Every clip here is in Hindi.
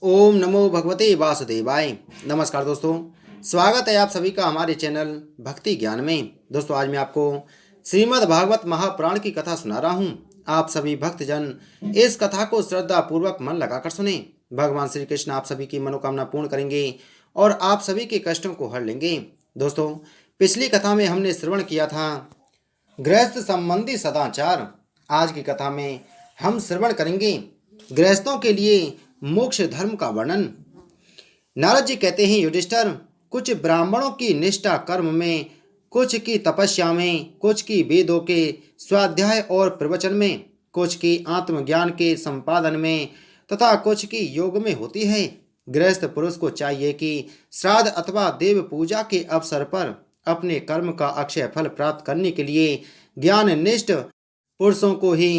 ओम नमो भगवते वासुदेवाय। नमस्कार दोस्तों, स्वागत है आप सभी का हमारे चैनल भक्ति ज्ञान में। दोस्तों, आज मैं आपको श्रीमद् भागवत महापुराण की कथा सुना रहा हूँ। आप सभी भक्तजन इस कथा को श्रद्धा पूर्वक मन लगाकर सुने। भगवान श्री कृष्ण आप सभी की मनोकामना पूर्ण करेंगे और आप सभी के कष्टों को हर लेंगे। दोस्तों, पिछली कथा में हमने श्रवण किया था गृहस्थ संबंधी सदाचार। आज की कथा में हम श्रवण करेंगे गृहस्थों के लिए मोक्ष धर्म का वर्णन। नारद जी कहते हैं, युधिष्ठिर, कुछ ब्राह्मणों की निष्ठा कर्म में, कुछ की तपस्या में, कुछ की वेदों के स्वाध्याय और प्रवचन में, कुछ की आत्मज्ञान के संपादन में तथा कुछ की योग में होती है। गृहस्थ पुरुष को चाहिए कि श्राद्ध अथवा देव पूजा के अवसर पर अपने कर्म का अक्षय फल प्राप्त करने के लिए ज्ञाननिष्ठ पुरुषों को ही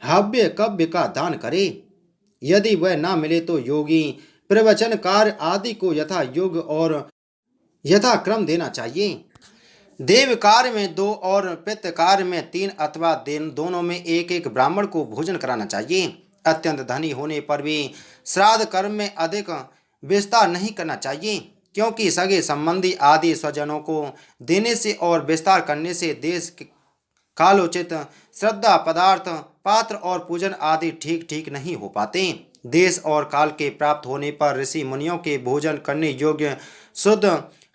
हव्य कव्य का दान करे। यदि वह ना मिले तो योगी प्रवचनकार आदि को यथा योग और यथा क्रम देना चाहिए। देव कार्य में 2 और पितृ कार्य में 3 अथवा दोनों में एक एक ब्राह्मण को भोजन कराना चाहिए। अत्यंत धनी होने पर भी श्राद्ध कर्म में अधिक विस्तार नहीं करना चाहिए, क्योंकि सगे संबंधी आदि स्वजनों को देने से और विस्तार करने से देश कालोचित श्रद्धा पदार्थ पात्र और पूजन आदि ठीक ठीक नहीं हो पाते। देश और काल के प्राप्त होने पर ऋषि मुनियों के भोजन करने योग्य शुद्ध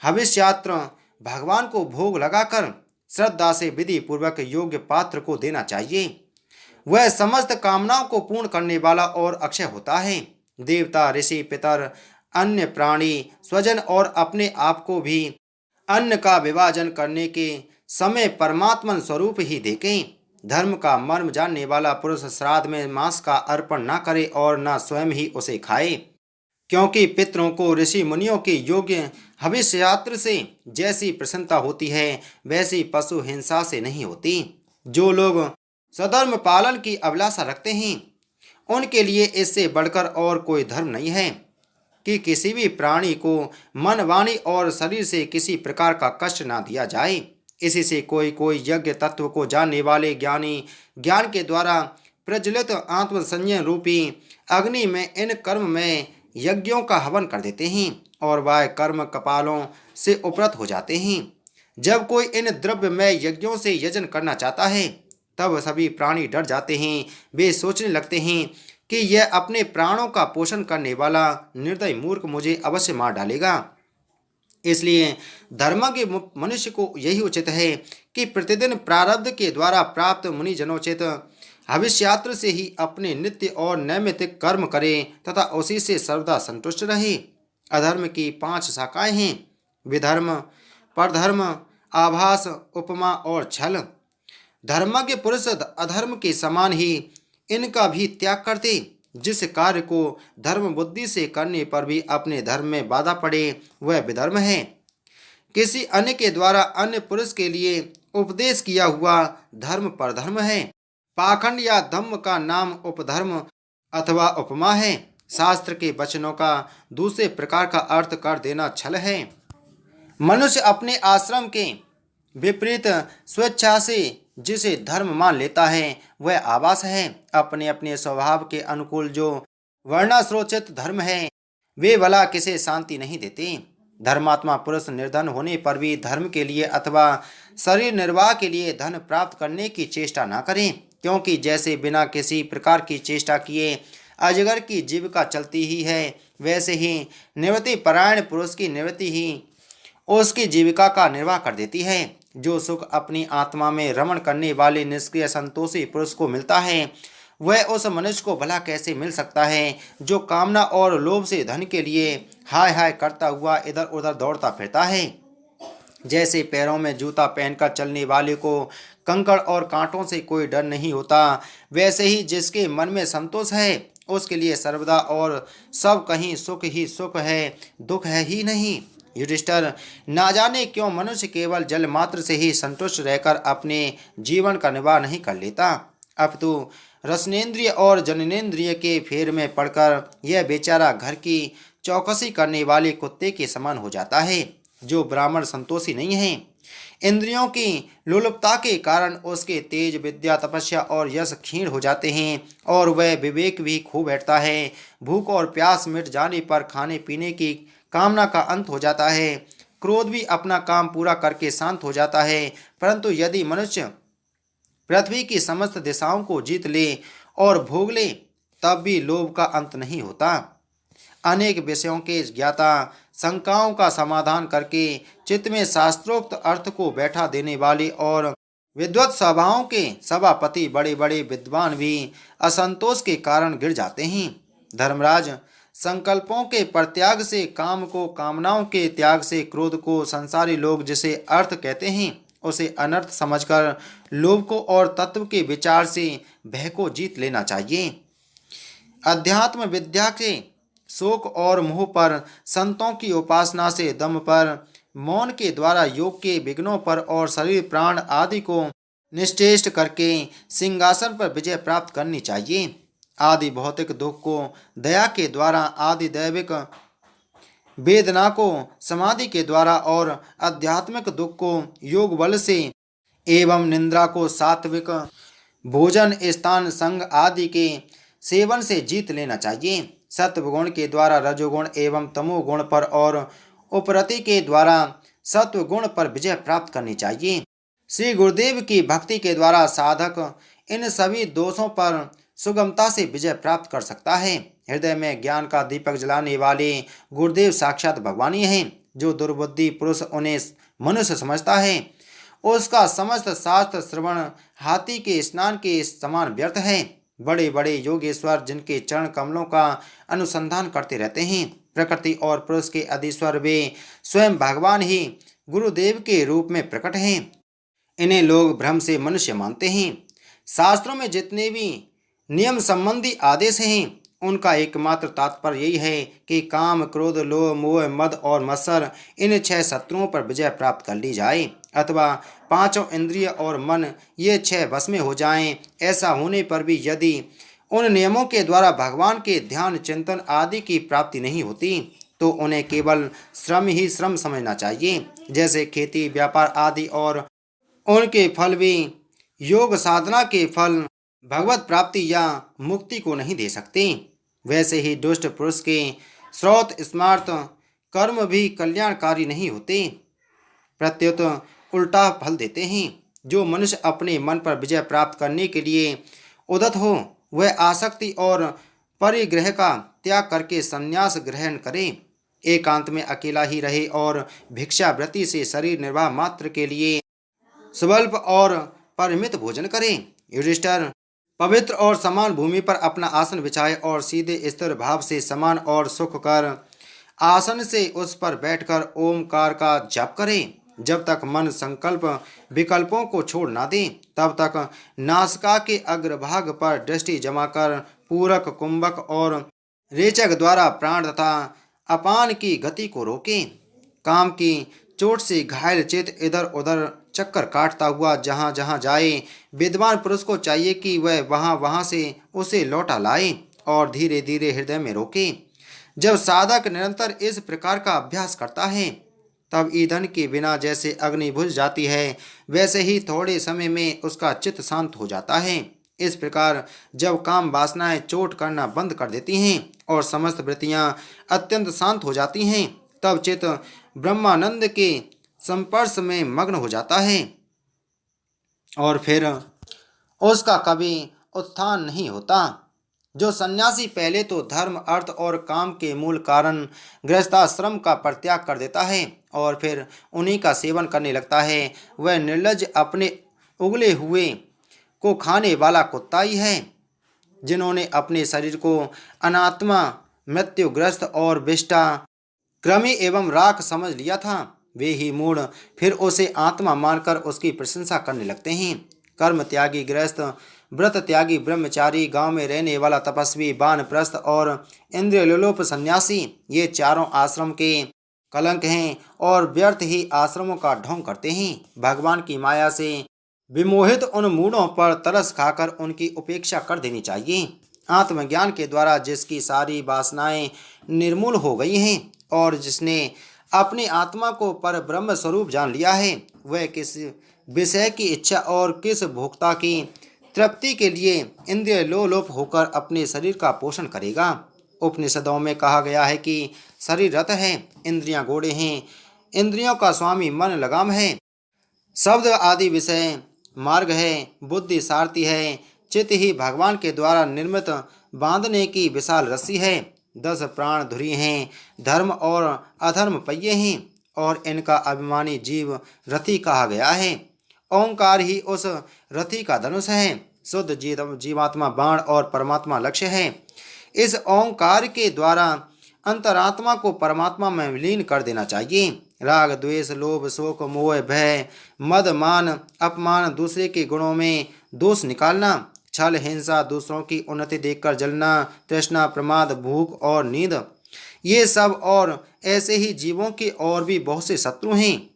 हविष्यात्र भगवान को भोग लगाकर श्रद्धा से विधि पूर्वक योग्य पात्र को देना चाहिए। वह समस्त कामनाओं को पूर्ण करने वाला और अक्षय होता है। देवता, ऋषि, पितर, अन्य प्राणी, स्वजन और अपने आप को भी अन्न का विभाजन करने के समय परमात्मन स्वरूप ही देखें। धर्म का मर्म जानने वाला पुरुष श्राद्ध में मांस का अर्पण न करे और न स्वयं ही उसे खाए, क्योंकि पितरों को ऋषि मुनियों के योग्य हविष्यात्र से जैसी प्रसन्नता होती है वैसी पशु हिंसा से नहीं होती। जो लोग सधर्म पालन की अभिलाषा रखते हैं उनके लिए इससे बढ़कर और कोई धर्म नहीं है कि किसी भी प्राणी को मन, वाणी और शरीर से किसी प्रकार का कष्ट ना दिया जाए। इसी से कोई कोई यज्ञ तत्व को जानने वाले ज्ञानी ज्ञान के द्वारा प्रज्वलित आत्मसंयम रूपी अग्नि में इन कर्म में यज्ञों का हवन कर देते हैं और वह कर्म कपालों से उपरत हो जाते हैं। जब कोई इन द्रव्यमय यज्ञों से यजन करना चाहता है तब सभी प्राणी डर जाते हैं। वे सोचने लगते हैं कि यह अपने प्राणों का पोषण करने वाला निर्दयी मूर्ख मुझे अवश्य मार डालेगा। इसलिए धर्मज्ञ मनुष्य को यही उचित है कि प्रतिदिन प्रारब्ध के द्वारा प्राप्त मुनिजनोचित हविष्यात्र से ही अपने नित्य और नैमित्तिक कर्म करे तथा उसी से सर्वदा संतुष्ट रहे। अधर्म की 5 शाखाएं हैं: विधर्म, परधर्म, आभास, उपमा और छल। धर्मज्ञ पुरुष अधर्म के समान ही इनका भी त्याग करते। जिस कार्य को धर्म बुद्धि से करने पर भी अपने धर्म में बाधा पड़े वह विधर्म है। किसी अन्य के द्वारा अन्य पुरुष के लिए उपदेश किया हुआ धर्म परधर्म है। पाखंड या धम्म का नाम उपधर्म अथवा उपमा है। शास्त्र के वचनों का दूसरे प्रकार का अर्थ कर देना छल है। मनुष्य अपने आश्रम के विपरीत स्वेच्छा से जिसे धर्म मान लेता है वह आवास है। अपने अपने स्वभाव के अनुकूल जो वर्णाश्रोचित धर्म है वे भला किसे शांति नहीं देते। धर्मात्मा पुरुष निर्धन होने पर भी धर्म के लिए अथवा शरीर निर्वाह के लिए धन प्राप्त करने की चेष्टा न करें, क्योंकि जैसे बिना किसी प्रकार की चेष्टा किए अजगर की जीविका चलती ही है, वैसे ही निवृत्ति परायण पुरुष की निवृत्ति ही उसकी जीविका का निर्वाह कर देती है। जो सुख अपनी आत्मा में रमण करने वाले निष्क्रिय संतोषी पुरुष को मिलता है वह उस मनुष्य को भला कैसे मिल सकता है जो कामना और लोभ से धन के लिए हाय हाय करता हुआ इधर उधर दौड़ता फिरता है। जैसे पैरों में जूता पहनकर चलने वाले को कंकड़ और कांटों से कोई डर नहीं होता, वैसे ही जिसके मन में संतोष है उसके लिए सर्वदा और सब कहीं सुख ही सुख है, दुख है ही नहीं। युधिष्ठिर, ना जाने क्यों मनुष्य केवल जल मात्र से ही संतुष्ट रहकर अपने जीवन का निर्वाह नहीं कर लेता, अपितु रसनेन्द्रिय और जननेन्द्रिय के फेर में पड़कर यह बेचारा घर की चौकसी करने वाले कुत्ते के समान हो जाता है। जो ब्राह्मण संतोषी नहीं है इंद्रियों की लोलुपता के कारण उसके तेज, विद्या, तपस्या और यश क्षीण हो जाते हैं और वह विवेक भी खो बैठता है। भूख और प्यास मिट जाने पर खाने पीने की कामना का अंत हो जाता है। क्रोध भी अपना काम पूरा करके शांत हो जाता है। परंतु यदि मनुष्य पृथ्वी की समस्त दिशाओं को जीत ले और भोग ले, तब भी लोभ का अंत नहीं होता। अनेक विषयों के ज्ञाता, शंकाओं का समाधान करके चित्त में शास्त्रोक्त अर्थ को बैठा देने वाले और विद्वत सभाओं के सभापति बड़े बड़े विद्वान भी असंतोष के कारण गिर जाते हैं। धर्मराज, संकल्पों के परित्याग से काम को, कामनाओं के त्याग से क्रोध को, संसारी लोग जिसे अर्थ कहते हैं उसे अनर्थ समझकर लोभ को और तत्व के विचार से भय को जीत लेना चाहिए। अध्यात्म विद्या के शोक और मोह पर, संतों की उपासना से दम पर, मौन के द्वारा योग के विघ्नों पर और शरीर प्राण आदि को निश्चेष्ट करके सिंहासन पर विजय प्राप्त करनी चाहिए। आदि भौतिक दुख को दया के द्वारा, आदि दैविक वेदना को समाधि के द्वारा और आध्यात्मिक दुख को योग बल से एवं निंद्रा को सात्विक भोजन, स्थान, संग आदि के सेवन से जीत लेना चाहिए। सत्वगुण के द्वारा रजोगुण एवं तमोगुण पर और उपरति के द्वारा सत्वगुण पर विजय प्राप्त करनी चाहिए। श्री गुरुदेव की भक्ति के द्वारा साधक इन सभी दोषों पर सुगमता से विजय प्राप्त कर सकता है। हृदय में ज्ञान का दीपक जलाने वाले गुरुदेव साक्षात भगवान ही हैं। जो दुर्बुद्धि पुरुष उन्हें मनुष्य समझता है, उसका समस्त शास्त्र श्रवण हाथी के स्नान के समान व्यर्थ है। बड़े बड़े योगेश्वर जिनके चरण कमलों का अनुसंधान करते रहते हैं, प्रकृति और पुरुष के अधीश्वर वे स्वयं भगवान ही गुरुदेव के रूप में प्रकट हैं। इन्हें लोग भ्रम से मनुष्य मानते हैं। शास्त्रों में जितने भी नियम संबंधी आदेश हैं, उनका एकमात्र तात्पर्य यही है कि काम, क्रोध, लोभ, मोह, मद और मत्सर, इन 6 शत्रुओं पर विजय प्राप्त कर ली जाए, अथवा 5 इंद्रिय और मन, ये 6 वश में हो जाएं। ऐसा होने पर भी यदि उन नियमों के द्वारा भगवान के ध्यान, चिंतन आदि की प्राप्ति नहीं होती, तो उन्हें केवल श्रम ही श्रम समझना चाहिए। जैसे खेती, व्यापार आदि, और उनके फल भी योग साधना के फल भगवत प्राप्ति या मुक्ति को नहीं दे सकते। वैसे ही दुष्ट पुरुष के श्रौत स्मार्त कर्म भी कल्याणकारी नहीं होते, प्रत्युत उल्टा फल देते हैं। जो मनुष्य अपने मन पर विजय प्राप्त करने के लिए उद्यत हो, वह आसक्ति और परिग्रह का त्याग करके संन्यास ग्रहण करे, एकांत में अकेला ही रहे और भिक्षावृत्ति से शरीर निर्वाह मात्र के लिए स्वल्प और परिमित भोजन करे। युधिष्ठिर, पवित्र और समान भूमि पर अपना आसन बिछाए और सीधे स्थिर भाव से समान और सुख कर आसन से उस पर बैठकर ओमकार का जप करे। जब तक मन संकल्प विकल्पों को छोड़ ना दे, तब तक नासिका के अग्रभाग पर दृष्टि जमाकर पूरक, कुंभक और रेचक द्वारा प्राण तथा अपान की गति को रोके। काम की चोट से घायल चित्त इधर उधर चक्कर काटता हुआ जहाँ जहाँ जाए, विद्वान पुरुष को चाहिए कि वह वहाँ से उसे लौटा लाए और धीरे धीरे हृदय में रोके। जब साधक निरंतर इस प्रकार का अभ्यास करता है, तब ईंधन के बिना जैसे अग्नि बुझ जाती है, वैसे ही थोड़े समय में उसका चित्त शांत हो जाता है। इस प्रकार जब काम वासनाएं चोट करना बंद कर देती हैं और समस्त वृत्तियां अत्यंत शांत हो जाती हैं, तब चित्त ब्रह्मानंद के संपर्श में मग्न हो जाता है और फिर उसका कभी उत्थान नहीं होता। जो सन्यासी पहले तो धर्म, अर्थ और काम के मूल कारण गृहस्थाश्रम का परित्याग कर देता है और फिर उन्हीं का सेवन करने लगता है, वह निर्लज्ज, अपने उगले हुए को खाने वाला कुत्ता ही है। जिन्होंने अपने शरीर को अनात्मा, मृत्युग्रस्त और विष्टा, कृमि एवं राख समझ लिया था, वे ही मूढ़ फिर उसे आत्मा मानकर उसकी प्रशंसा करने लगते हैं। कर्म त्यागी गृहस्थ, व्रत त्यागी ब्रह्मचारी, गांव में रहने वाला तपस्वी, वानप्रस्थ और इंद्रियलोलुप सन्यासी, ये चारों आश्रम के कलंक हैं और व्यर्थ ही आश्रमों का ढोंग करते हैं। भगवान की माया से विमोहित उन मूढ़ों पर तरस खाकर उनकी उपेक्षा कर देनी चाहिए। आत्मज्ञान के द्वारा जिसकी सारी वासनाएं निर्मूल हो गई हैं और जिसने अपनी आत्मा को पर ब्रह्म स्वरूप जान लिया है, वह किस विषय की इच्छा और किस भोक्ता की तृप्ति के लिए इंद्रिय लोलुप होकर अपने शरीर का पोषण करेगा। उपनिषदों में कहा गया है कि शरीर रथ है, इंद्रियां घोड़े हैं, इंद्रियों का स्वामी मन लगाम है, शब्द आदि विषय मार्ग है, बुद्धि सारथी है, चित्त ही भगवान के द्वारा निर्मित बांधने की विशाल रस्सी है, 10 प्राण धुरी हैं, धर्म और अधर्म पहिए हैं और इनका अभिमानी जीव रथी कहा गया है। ओंकार ही उस रथी का धनुष है, शुद्ध जीवात्मा बाण और परमात्मा लक्ष्य है। इस ओंकार के द्वारा अंतरात्मा को परमात्मा में विलीन कर देना चाहिए। राग द्वेष लोभ शोक मोह भय मद मान अपमान, दूसरे के गुणों में दोष निकालना, छल हिंसा, दूसरों की उन्नति देखकर जलना, तृष्णा प्रमाद भूख और नींद, ये सब और ऐसे ही जीवों के और भी बहुत से शत्रु हैं।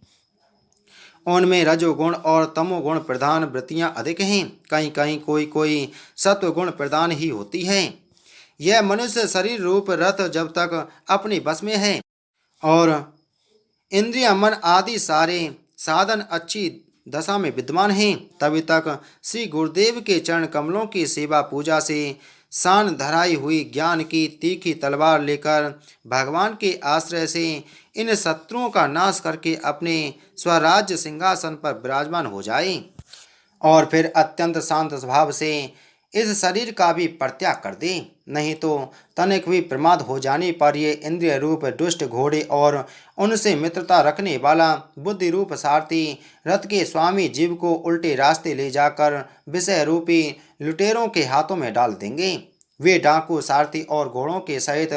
उनमें रजोगुण और तमोगुण प्रधान वृत्तियां अधिक हैं, कहीं कहीं कोई कोई सत्वगुण प्रधान ही होती है। यह मनुष्य शरीर रूप रथ जब तक अपने बस में है और इंद्रिय मन आदि सारे साधन अच्छी दशा में विद्यमान हैं, तभी तक श्री गुरुदेव के चरण कमलों की सेवा पूजा से शान धराई हुई ज्ञान की तीखी तलवार लेकर भगवान के आश्रय से इन शत्रुओं का नाश करके अपने स्वराज्य सिंहासन पर विराजमान हो जाए और फिर अत्यंत शांत स्वभाव से इस शरीर का भी परित्याग कर दे। नहीं तो तनिक भी प्रमाद हो जाने पर ये इंद्रिय रूप दुष्ट घोड़े और उनसे मित्रता रखने वाला बुद्धि रूप सारथी रथ के स्वामी जीव को उल्टे रास्ते ले जाकर विषय रूपी लुटेरों के हाथों में डाल देंगे। वे डाकू सारथी और घोड़ों के सहित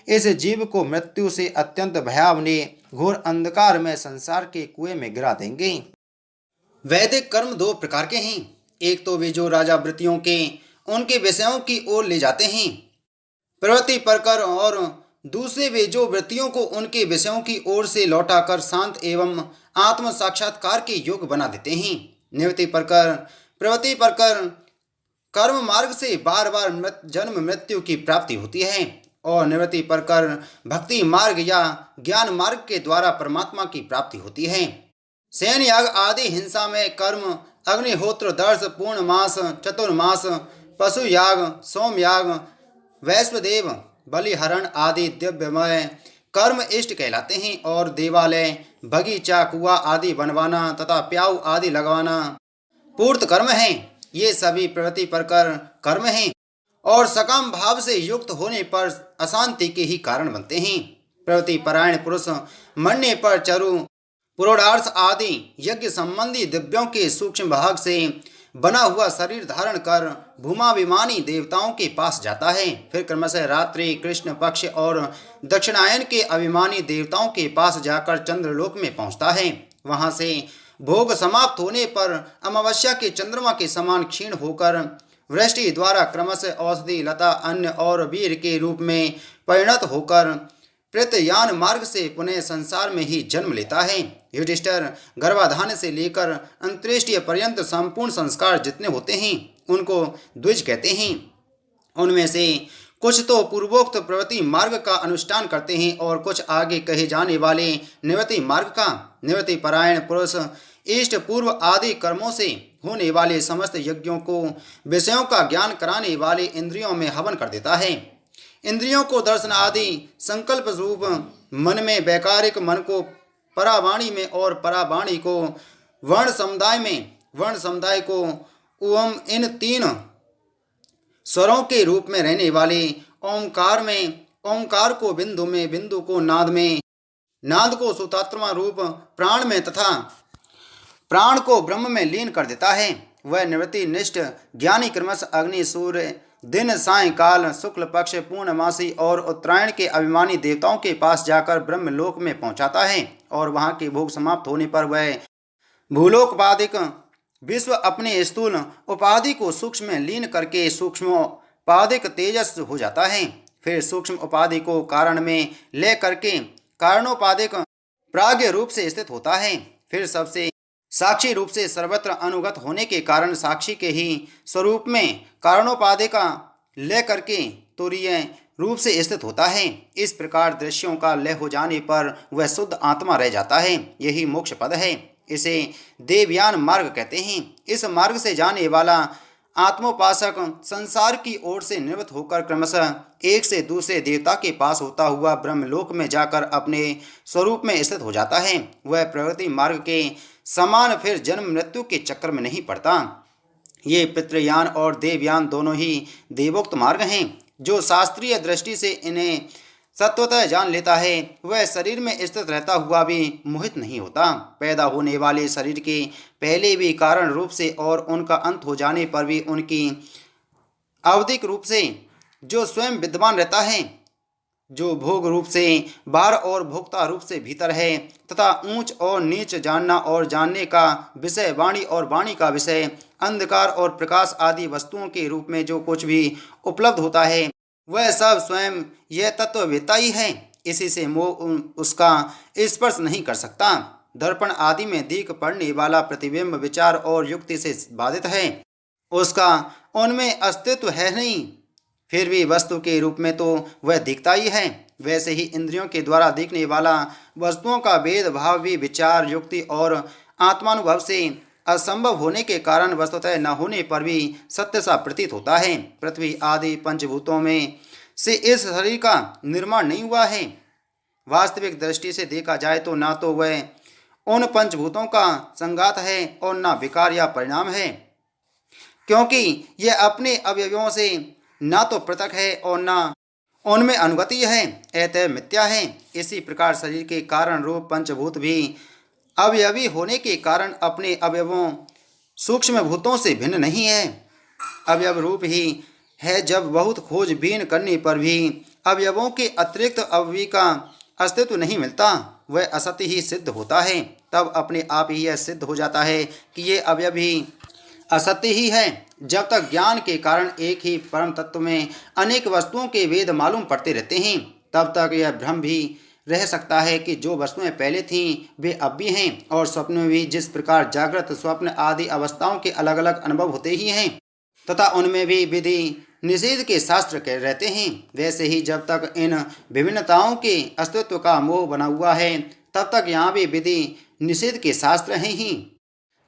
इस जीव को मृत्यु से अत्यंत भयावने घोर अंधकार में संसार के कुएं में गिरा देंगे। वैदिक कर्म 2 प्रकार के हैं। एक तो वे जो राजा वृत्तियों के उनके विषयों की ओर ले जाते हैं, प्रवृत्ति परकर, और दूसरे वे जो वृत्तियों को उनके विषयों की ओर से लौटाकर शांत एवं आत्म साक्षात्कार के योग्य बना देते हैं। निवृत्ति परकर प्रवृत्ति परकर कर्म मार्ग से बार बार जन्म मृत्यु की प्राप्ति होती है और निवृत्ति परकर भक्ति मार्ग या ज्ञान मार्ग के द्वारा परमात्मा की प्राप्ति होती है। शयन याग आदि हिंसा में कर्म, अग्निहोत्र, दर्श, पूर्णमास, चतुर्मास, पशु याग, सोम याग, वैश्वदेव, बलिहरण आदि दिव्यमय कर्म इष्ट कहलाते हैं और देवालय, बगीचा, कुआ आदि बनवाना तथा प्याऊ आदि लगवाना पूर्त कर्म हैं। ये सभी प्रवृत्ति परकर कर्म हैं और सकाम भाव से युक्त होने पर अशांति के ही कारण बनते हैं। प्रवृत्ति परायण पुरुष मरने पर चरु, पुरोडार्थ आदि यज्ञ संबंधी दिव्यों के सूक्ष्म भाग से बना हुआ शरीर धारण कर भूमाभिमानी देवताओं के पास जाता है। फिर क्रमशः रात्रि, कृष्ण पक्ष और दक्षिणायन के अभिमानी देवताओं के पास जाकर चंद्रलोक में पहुंचता है। वहां से भोग समाप्त होने पर अमावस्या के चंद्रमा के समान क्षीण होकर वृष्टि द्वारा क्रमशः औषधि, लता, अन्न और वीर के रूप में परिणत होकर प्रत्ययान मार्ग से पुनः संसार में ही जन्म लेता है। युधिष्ठिर, गर्भाधान से लेकर अंत्येष्टि पर्यंत संपूर्ण संस्कार जितने होते हैं उनको द्विज कहते हैं। उनमें से कुछ तो पूर्वोक्त प्रवृत्ति मार्ग का अनुष्ठान करते हैं और कुछ आगे कहे जाने वाले निवृत्ति मार्ग का। निवृत्ति परायण पुरुष इष्ट पूर्व आदि कर्मों से होने वाले समस्त यज्ञों को विषयों का ज्ञान कराने वाले इंद्रियों में हवन कर देता है। इंद्रियों को दर्शन आदि संकल्प रूप मन में, वैकारिक मन को परावाणी में और परावाणी को वर्ण समुदाय में, वर्ण समुदाय को ओम, इन 3 स्वरों के रूप में रहने वाले ओंकार में, ओंकार को बिंदु में, बिंदु को नाद में, नाद को सुतात्मा रूप प्राण में तथा प्राण को ब्रह्म में लीन कर देता है। वह निवृत्ति निष्ठ ज्ञानी क्रमश अग्नि, सूर्य, दिन, सायंकाल, शुक्ल पक्ष, पूर्णमासी और उत्तरायण के अभिमानी देवताओं के पास जाकर ब्रह्मलोक में पहुंचाता है और वहां के भोग समाप्त होने पर वह भूलोकपादिक विश्व अपने स्थूल उपाधि को सूक्ष्म में लीन करके सूक्ष्मोपाधिक तेजस हो जाता है। फिर सूक्ष्म उपाधि को कारण में ले करके कारणोपाधिक प्राज्ञ रूप से स्थित होता है। फिर सबसे साक्षी रूप से सर्वत्र अनुगत होने के कारण साक्षी के ही स्वरूप में कारणोपाधि का ले करके तुरीय रूप से स्थित होता है। इस प्रकार दृश्यों का लय हो जाने पर वह शुद्ध आत्मा रह जाता है। यही मोक्ष पद है। इसे देवयान मार्ग कहते हैं। इस मार्ग से जाने वाला आत्मोपासक संसार की ओर से निवृत्त होकर क्रमशः एक से दूसरे देवता के पास होता हुआ ब्रह्मलोक में जाकर अपने स्वरूप में स्थित हो जाता है। वह प्रगति मार्ग के समान फिर जन्म मृत्यु के चक्कर में नहीं पड़ता। ये पितृयान और देवयान दोनों ही देवोक्त मार्ग हैं। जो शास्त्रीय दृष्टि से इन्हें सत्वतः जान लेता है वह शरीर में स्थित रहता हुआ भी मोहित नहीं होता। पैदा होने वाले शरीर के पहले भी कारण रूप से और उनका अंत हो जाने पर भी उनकी आवधिक रूप से जो स्वयं विद्यमान रहता है, जो भोग रूप से बाहर और भोक्ता रूप से भीतर है, तथा ऊंच और नीच जानना और जानने का विषय, वाणी और वाणी का विषय, अंधकार और प्रकाश आदि वस्तुओं के रूप में जो कुछ भी उपलब्ध होता है वह सब स्वयं यह तत्ववेत्ता ही है। इसी से मोह उसका स्पर्श नहीं कर सकता। दर्पण आदि में दीख पड़ने वाला प्रतिबिंब विचार और युक्ति से बाधित है, उसका उनमें अस्तित्व है नहीं, फिर भी वस्तु के रूप में तो वह दिखता ही है। वैसे ही इंद्रियों के द्वारा दिखने वाला वस्तुओं का भेदभाव भी विचार, युक्ति और आत्मानुभव से असंभव होने के कारण वस्तुतः न होने पर भी सत्य सा प्रतीत होता है। पृथ्वी आदि पंचभूतों में से इस शरीर का निर्माण नहीं हुआ है। वास्तविक दृष्टि से देखा जाए तो ना तो वह उन पंचभूतों का संघात है और ना विकार या परिणाम है, क्योंकि यह अपने अवयवों से ना तो पृथक है और ना उनमें अनुगति है, अतः मिथ्या है। इसी प्रकार शरीर के कारण रूप पंचभूत भी अवयवी होने के कारण अपने अवयवों सूक्ष्म भूतों से भिन्न नहीं है। अवयव रूप ही है। जब बहुत खोजबीन करने पर भी अवयवों के अतिरिक्त अवयवी का अस्तित्व नहीं मिलता, वह असत्य ही सिद्ध होता है। तब अपने आप ही यह सिद्ध हो जाता है कि ये अवयव ही असत्य ही है। जब तक ज्ञान के कारण एक ही परम तत्व में अनेक वस्तुओं के वेद मालूम पड़ते रहते हैं, तब तक यह भ्रम भी रह सकता है कि जो वस्तुएं पहले थीं वे अब भी हैं। और स्वप्न में भी जिस प्रकार जागृत, स्वप्न आदि अवस्थाओं के अलग अलग अनुभव होते ही हैं तथा उनमें भी विधि निषेध के शास्त्र कह रहते हैं, वैसे ही जब तक इन विभिन्नताओं के अस्तित्व का मोह बना हुआ है तब तक यहाँ भी विधि निषेध के शास्त्र हैं ही।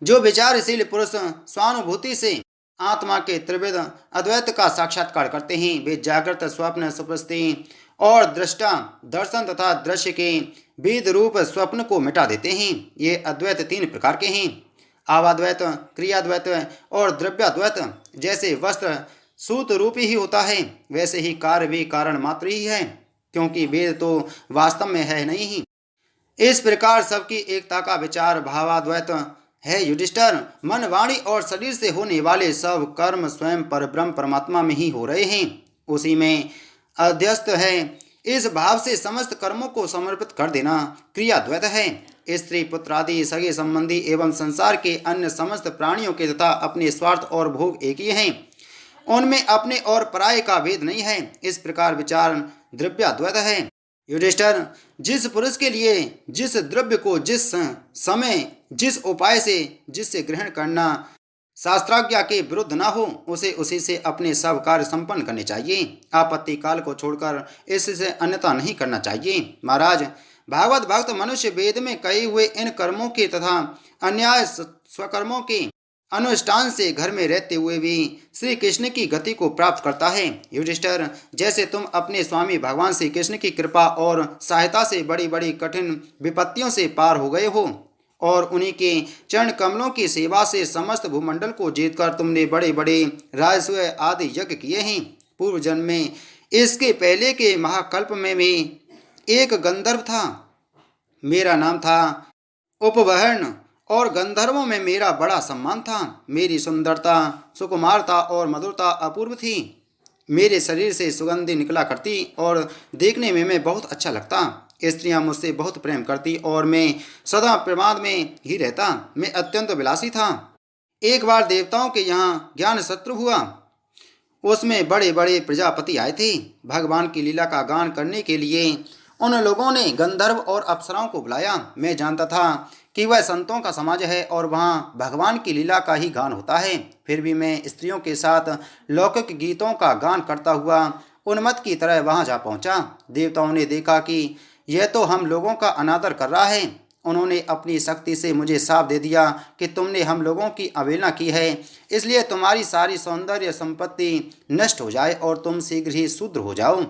जो विचारशील पुरुष स्वानुभूति से आत्मा के त्रिविध अद्वैत का साक्षात्कार करते हैं वे जागृत, स्वप्न, सुप्ति और दृष्टा, दर्शन तथा दृश्य के वेद रूप स्वप्न को मिटा देते हैं। ये अद्वैत तीन प्रकार के हैं, आवाद्वैत, क्रियाद्वैत और द्रव्याद्वैत। जैसे वस्त्र सूत रूपी ही होता है वैसे ही कार्य भी कारण मात्र ही है, क्योंकि वेद तो वास्तव में है नहीं ही। इस प्रकार सबकी एकता का विचार भावाद्वैत है। युधिष्ठिर, मन, वाणी और शरीर से होने वाले सब कर्म स्वयं परब्रह्म परमात्मा में ही हो रहे हैं, उसी में अध्यस्त है। इस भाव से समस्त कर्मों को समर्पित कर देना क्रियाद्वैत है। स्त्री, पुत्र आदि सगे संबंधी एवं संसार के अन्य समस्त प्राणियों के तथा अपने स्वार्थ और भोग एक ही हैं, उनमें अपने और पराये का भेद नहीं है। इस प्रकार विचार द्रव्याद्वैत है। युधिष्ठिर, जिस पुरुष के लिए जिस द्रव्य को जिस समय जिस उपाय से जिससे ग्रहण करना शास्त्राज्ञा के विरुद्ध न हो उसे उसी से अपने सब कार्य संपन्न करने चाहिए। आपत्ति काल को छोड़कर इससे अन्यथा नहीं करना चाहिए। महाराज, भागवत भक्त मनुष्य वेद में कहे हुए इन कर्मों के तथा अन्याय स्वकर्मों के अनुष्ठान से घर में रहते हुए भी श्री कृष्ण की गति को प्राप्त करता है। युधिष्ठिर, जैसे तुम अपने स्वामी भगवान श्री कृष्ण की कृपा और सहायता से बड़ी बड़ी कठिन विपत्तियों से पार हो गए हो और उन्हीं के चरण कमलों की सेवा से समस्त भूमंडल को जीतकर तुमने बड़े बड़े राजस्व आदि यज्ञ किए हैं। पूर्व जन्म में इसके पहले के महाकल्प में भी एक गंधर्व था, मेरा नाम था उपवहन और गंधर्वों में मेरा बड़ा सम्मान था। मेरी सुंदरता, सुकुमारता और मधुरता अपूर्व थी। मेरे शरीर से सुगंधि निकला करती और देखने में मैं बहुत अच्छा लगता। स्त्रियां मुझसे बहुत प्रेम करती और मैं सदा प्रमाद में ही रहता। मैं अत्यंत विलासी था। एक बार देवताओं के यहाँ ज्ञान सत्र हुआ, उसमें बड़े बड़े प्रजापति आए थे। भगवान की लीला का गान करने के लिए उन लोगों ने गंधर्व और अप्सराओं को बुलाया। मैं जानता था कि वह संतों का समाज है और वहाँ भगवान की लीला का ही गान होता है, फिर भी मैं स्त्रियों के साथ लौकिक गीतों का गान करता हुआ उन्मत्त की तरह वहां जा पहुंचा। देवताओं ने देखा कि यह तो हम लोगों का अनादर कर रहा है। उन्होंने अपनी शक्ति से मुझे शाप दे दिया कि तुमने हम लोगों की अवहेलना की है, इसलिए तुम्हारी सारी सौंदर्य संपत्ति नष्ट हो जाए और तुम शीघ्र ही शूद्र हो जाओ।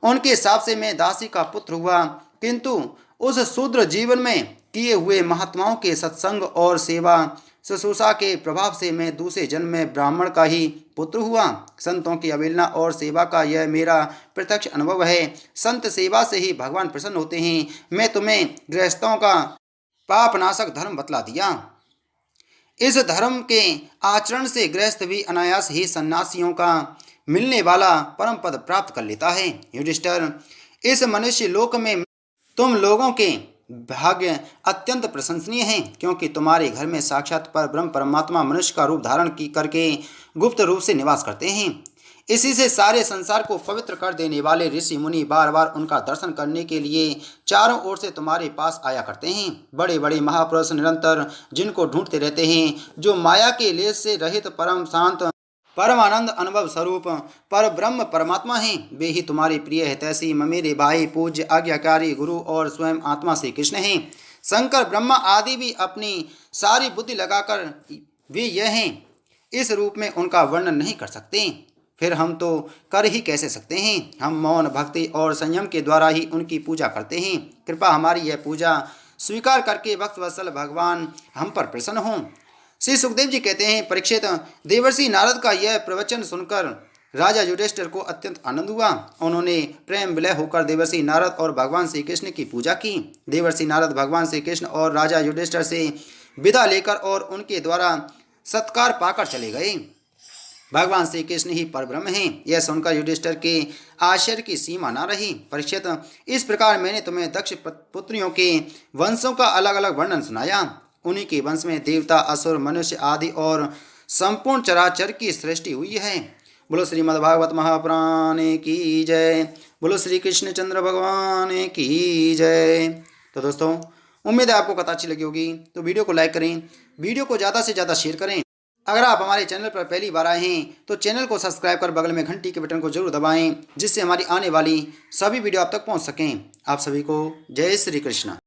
उनके हिसाब से मैं दासी का पुत्र हुआ, किंतु उस शूद्र जीवन में किए हुए महात्माओं के सत्संग और सेवा शुश्रूषा के प्रभाव से मैं दूसरे जन्म में ब्राह्मण का ही पुत्र हुआ। संतों की अवहेलना और सेवा का यह मेरा प्रत्यक्ष अनुभव है। संत सेवा से ही भगवान प्रसन्न होते हैं। मैं तुम्हें गृहस्थों का पापनाशक धर्म बतला दिया। इस धर्म के आचरण से गृहस्थ भी अनायास ही सन्यासियों का मिलने वाला परम पद प्राप्त कर लेता है। युधिष्ठिर, इस मनुष्य लोक में तुम लोगों के भाग्य अत्यंत प्रशंसनीय हैं, क्योंकि तुम्हारे घर में साक्षात पर ब्रह्म परमात्मा मनुष्य का रूप धारण की करके गुप्त रूप से निवास करते हैं। इसी से सारे संसार को पवित्र कर देने वाले ऋषि मुनि बार बार उनका दर्शन करने के लिए चारों ओर से तुम्हारे पास आया करते हैं। बड़े बड़े महापुरुष निरंतर जिनको ढूंढते रहते हैं, जो माया के लेस से रहित परम शांत परमानंद अनुभव स्वरूप पर ब्रह्म परमात्मा हैं, वे ही तुम्हारे प्रिय हितैषी मेरे भाई पूज्य आज्ञाकारी गुरु और स्वयं आत्मा श्री कृष्ण हैं। शंकर ब्रह्मा आदि भी अपनी सारी बुद्धि लगाकर वे यह हैं, इस रूप में उनका वर्णन नहीं कर सकते। फिर हम तो कर ही कैसे सकते हैं। हम मौन भक्ति और संयम के द्वारा ही उनकी पूजा करते हैं। कृपा हमारी यह पूजा स्वीकार करके भक्तवत्सल भगवान हम पर प्रसन्न हों। श्री सुखदेव जी कहते हैं, परीक्षित, देवर्षि नारद का यह प्रवचन सुनकर राजा युधिष्ठिर को अत्यंत आनंद हुआ। उन्होंने प्रेम विलय होकर देवर्षि नारद और भगवान श्री कृष्ण की पूजा की। देवर्षि नारद भगवान श्री कृष्ण और राजा युधिष्ठिर से विदा लेकर और उनके द्वारा सत्कार पाकर चले गए। भगवान श्री कृष्ण ही परब्रह्म हैं। यह सुनकर युधिष्ठिर के आश्चर्य की सीमा न रही। परीक्षित, इस प्रकार मैंने तुम्हें दक्ष पुत्रियों के वंशों का अलग अलग वर्णन सुनाया। उन्हीं के वंश में देवता, असुर, मनुष्य आदि और संपूर्ण चराचर की सृष्टि हुई है। बोलो श्रीमद्भागवत महापुराण की जय। बोलो श्री कृष्ण चंद्र भगवान की जय। तो दोस्तों, उम्मीद है आपको कथा अच्छी लगी होगी, तो वीडियो को लाइक करें, वीडियो को ज़्यादा से ज़्यादा शेयर करें। अगर आप हमारे चैनल पर पहली बार आए हैं तो चैनल को सब्सक्राइब कर बगल में घंटी के बटन को जरूर दबाएं, जिससे हमारी आने वाली सभी वीडियो आप तक पहुंच सकें। आप सभी को जय श्री कृष्ण।